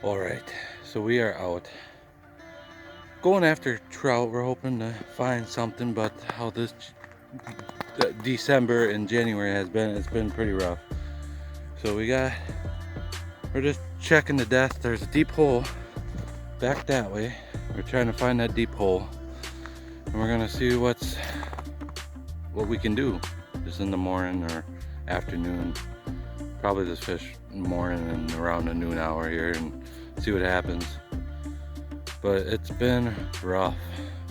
Alright, so we are out going after trout. We're hoping to find something, but how this December and January has been, it's been pretty rough. So we're just checking the depth. There's a deep hole back that way. We're trying to find that deep hole, and we're gonna see what we can do just in the morning or afternoon. Probably just fish in the morning and around the noon hour here and see what happens. But it's been rough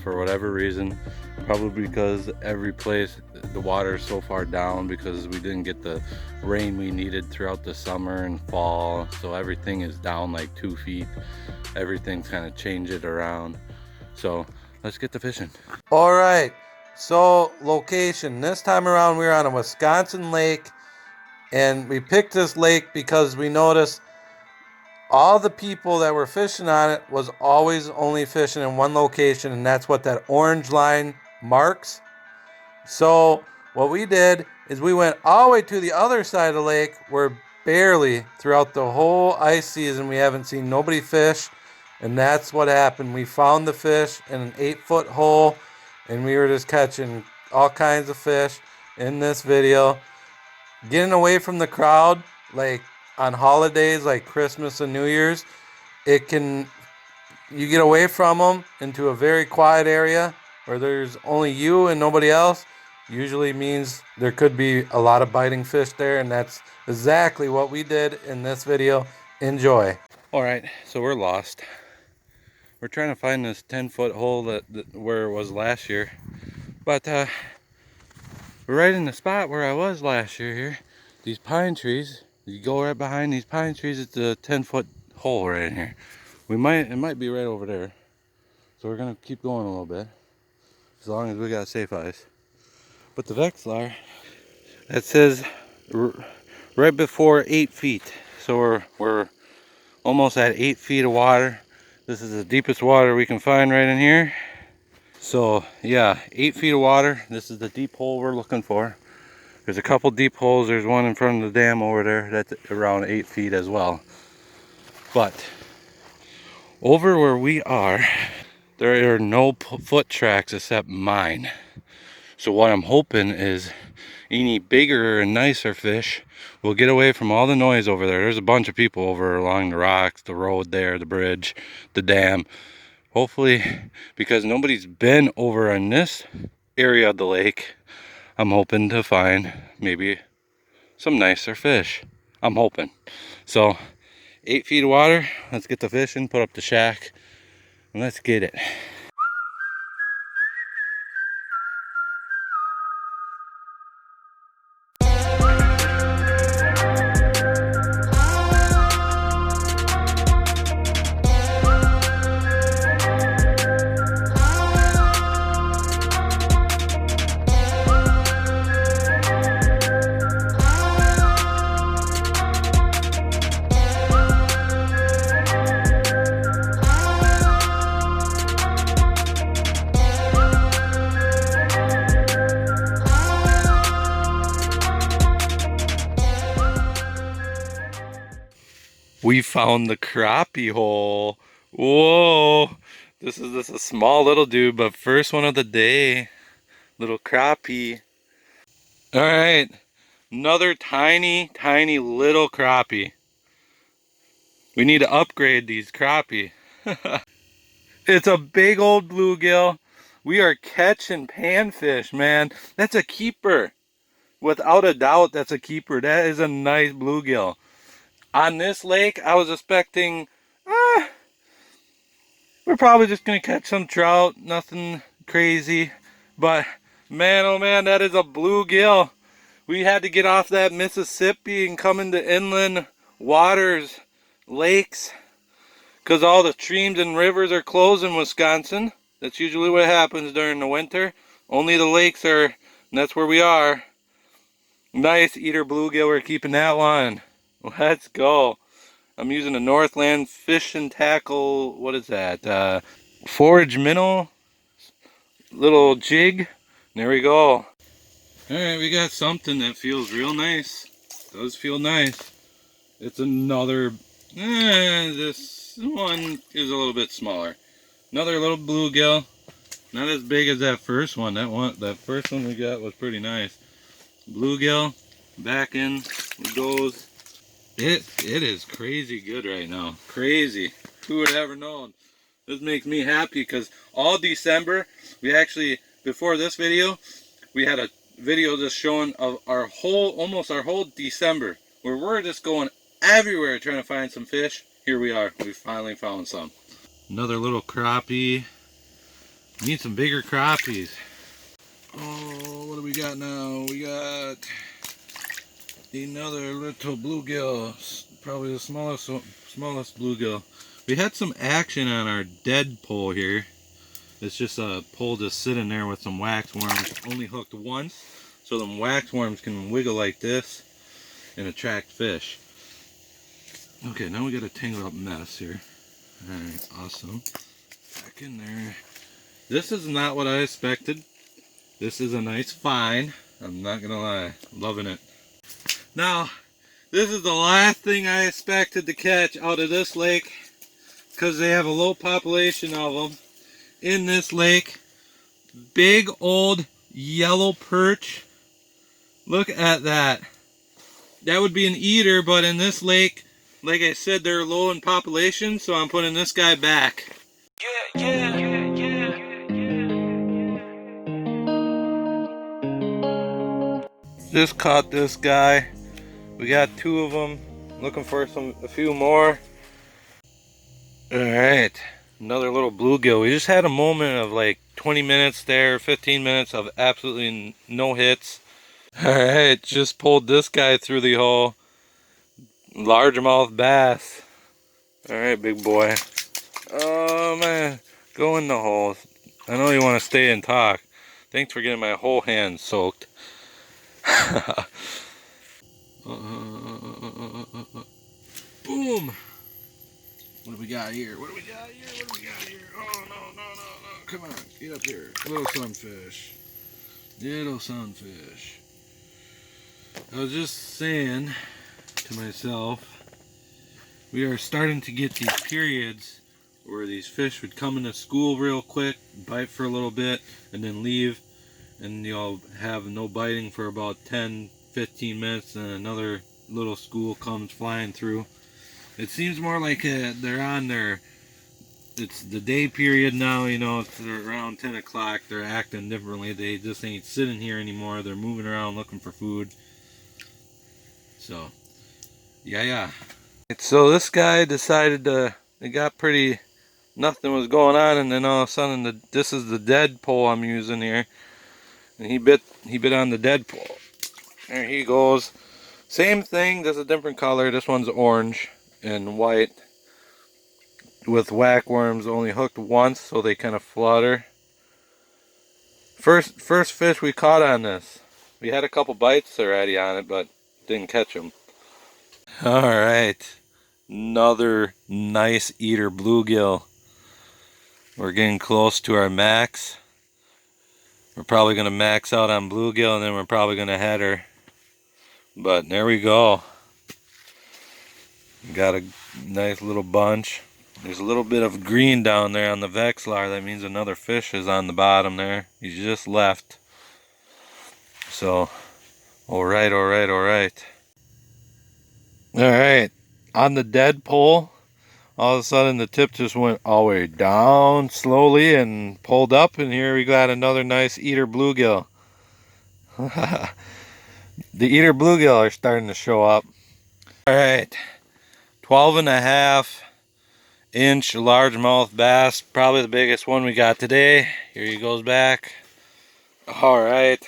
for whatever reason, probably because every place the water is so far down because we didn't get the rain we needed throughout the summer and fall, so everything is down like 2 feet. Everything's kind of changed it around. So let's get to fishing. All right, so location this time around, we're on a Wisconsin lake, and we picked this lake because we noticed all the people that were fishing on it was always only fishing in one location, and that's what that orange line marks. So what we did is we went all the way to the other side of the lake where barely throughout the whole ice season we haven't seen nobody fish, and that's what happened. We found the fish in an 8-foot hole, and we were just catching all kinds of fish in this video, getting away from the crowd. Like on holidays like Christmas and New Year's, you get away from them into a very quiet area where there's only you and nobody else. Usually means there could be a lot of biting fish there, and that's exactly what we did in this video. Enjoy. All right, so we're lost. We're trying to find this 10-foot hole where it was last year, but we're right in the spot where I was last year here. These pine trees, you go right behind these pine trees, it's a 10-foot hole right in here. It might be right over there. So we're gonna keep going a little bit, as long as we got safe eyes. But the Vexlar, that says right before 8 feet. So we're almost at 8 feet of water. This is the deepest water we can find right in here. So yeah, 8 feet of water. This is the deep hole we're looking for. There's a couple deep holes. There's one in front of the dam over there that's around 8 feet as well. But over where we are, there are no foot tracks except mine. So what I'm hoping is any bigger and nicer fish will get away from all the noise over there. There's a bunch of people over along the rocks, the road there, the bridge, the dam. Hopefully, because nobody's been over in this area of the lake, I'm hoping to find maybe some nicer fish. I'm hoping. So 8 feet of water, let's get the fishing, put up the shack, and let's get it. We found the crappie hole. Whoa, this is just a small little dude, but first one of the day. Little crappie. All right, another tiny little crappie. We need to upgrade these crappie. It's a big old bluegill. We are catching panfish, man. That's a keeper. Without a doubt, that's a keeper. That is a nice bluegill. On this lake, I was expecting, we're probably just gonna catch some trout, nothing crazy. But man, oh man, that is a bluegill. We had to get off that Mississippi and come into inland waters, lakes, because all the streams and rivers are closed in Wisconsin. That's usually what happens during the winter. Only the lakes are, and that's where we are. Nice eater bluegill, we're keeping that one. Let's go. I'm using a Northland fish and tackle, what is that? Forage minnow, little jig. There we go. Alright, we got something that feels real nice. Does feel nice. It's another, this one is a little bit smaller. Another little bluegill. Not as big as that first one. That first one we got was pretty nice. Bluegill, back in it goes. It is crazy good right now. Crazy. Who would ever known? This makes me happy because all December, we actually, before this video, we had a video just showing of almost our whole December, where we're just going everywhere trying to find some fish. Here we are. We finally found some. Another little crappie. Need some bigger crappies. Oh, what do we got now? We got another little bluegill. Probably the smallest bluegill. We had some action on our dead pole here. It's just a pole just sitting there with some wax worms. Only hooked once, so them wax worms can wiggle like this and attract fish. Okay, now we got a tangled up mess here. Alright, awesome. Back in there. This is not what I expected. This is a nice find. I'm not gonna lie. Loving it. Now, this is the last thing I expected to catch out of this lake, because they have a low population of them in this lake. Big old yellow perch. Look at that. That would be an eater, but in this lake, like I said, they're low in population, so I'm putting this guy back. Just caught this guy. We got 2 of them. Looking for a few more. Alright, another little bluegill. We just had a moment of like 20 minutes there, 15 minutes of absolutely no hits. Alright, just pulled this guy through the hole. Largemouth bass. Alright, big boy. Oh man, go in the hole. I know you want to stay and talk. Thanks for getting my whole hand soaked. Boom! What do we got here? What do we got here? What do we got here? Oh, no. Come on, get up here. Little sunfish. Little sunfish. I was just saying to myself, we are starting to get these periods where these fish would come into school real quick, bite for a little bit, and then leave. And you'll have no biting for about 10-15 minutes, and another little school comes flying through. It seems more like they're on it's the day period now, you know, it's around 10 o'clock, they're acting differently. They just ain't sitting here anymore, they're moving around looking for food. So, yeah. So this guy decided it got pretty, nothing was going on, and then all of a sudden, this is the dead pole I'm using here. And he bit on the dead pole. There he goes. Same thing, just a different color. This one's orange and white with whack worms, only hooked once, so they kind of flutter. First fish we caught on this. We had a couple bites already on it, but didn't catch them. All right, another nice eater bluegill. We're getting close to our max. We're probably going to max out on bluegill, and then we're probably going to head her. But there we go. Got a nice little bunch. There's a little bit of green down there on the Vexlar. That means another fish is on the bottom there. He just left. So, alright. Alright, on the dead pole, all of a sudden the tip just went all the way down slowly and pulled up, and here we got another nice eater bluegill. The eater bluegill are starting to show up. Alright, 12.5-inch largemouth bass, probably the biggest one we got today. Here he goes back. Alright.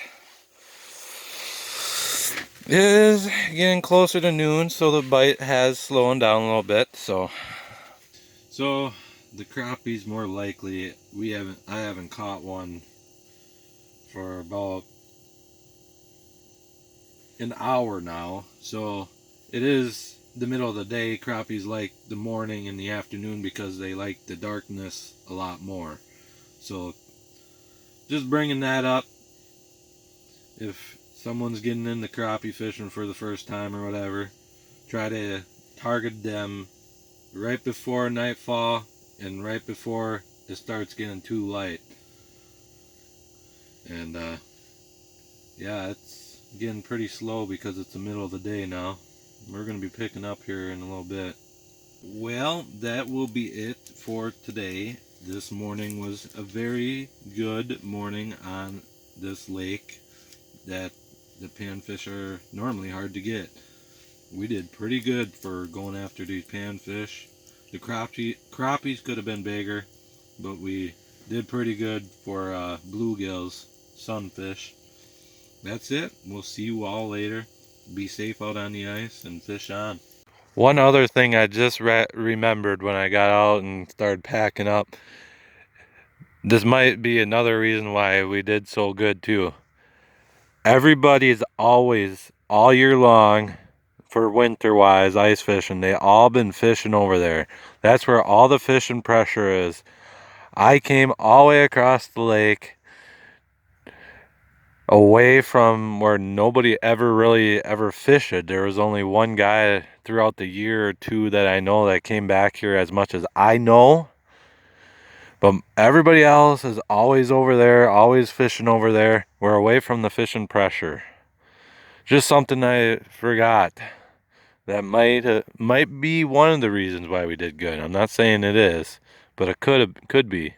It is getting closer to noon, so the bite has slowing down a little bit. So the crappies more likely I haven't caught one for about an hour now. So it is the middle of the day. Crappies like the morning and the afternoon because they like the darkness a lot more. So just bringing that up. If someone's getting into crappie fishing for the first time or whatever, try to target them right before nightfall and right before it starts getting too light. And yeah, it's getting pretty slow because it's the middle of the day now. We're going to be picking up here in a little bit. Well, that will be it for today. This morning was a very good morning on this lake that the panfish are normally hard to get. We did pretty good for going after these panfish. The crappies could have been bigger, but we did pretty good for bluegills, sunfish. That's it. We'll see you all later. Be safe out on the ice and fish on. One other thing I just remembered when I got out and started packing up. This might be another reason why we did so good too. Everybody's always, all year long, for winter wise, ice fishing, they all been fishing over there. That's where all the fishing pressure is. I came all the way across the lake, away from where nobody ever really ever fished. There was only one guy throughout the year or two that I know that came back here as much as I know. But everybody else is always over there, always fishing over there. We're away from the fishing pressure. Just something I forgot. That might be one of the reasons why we did good. I'm not saying it is, but it could be.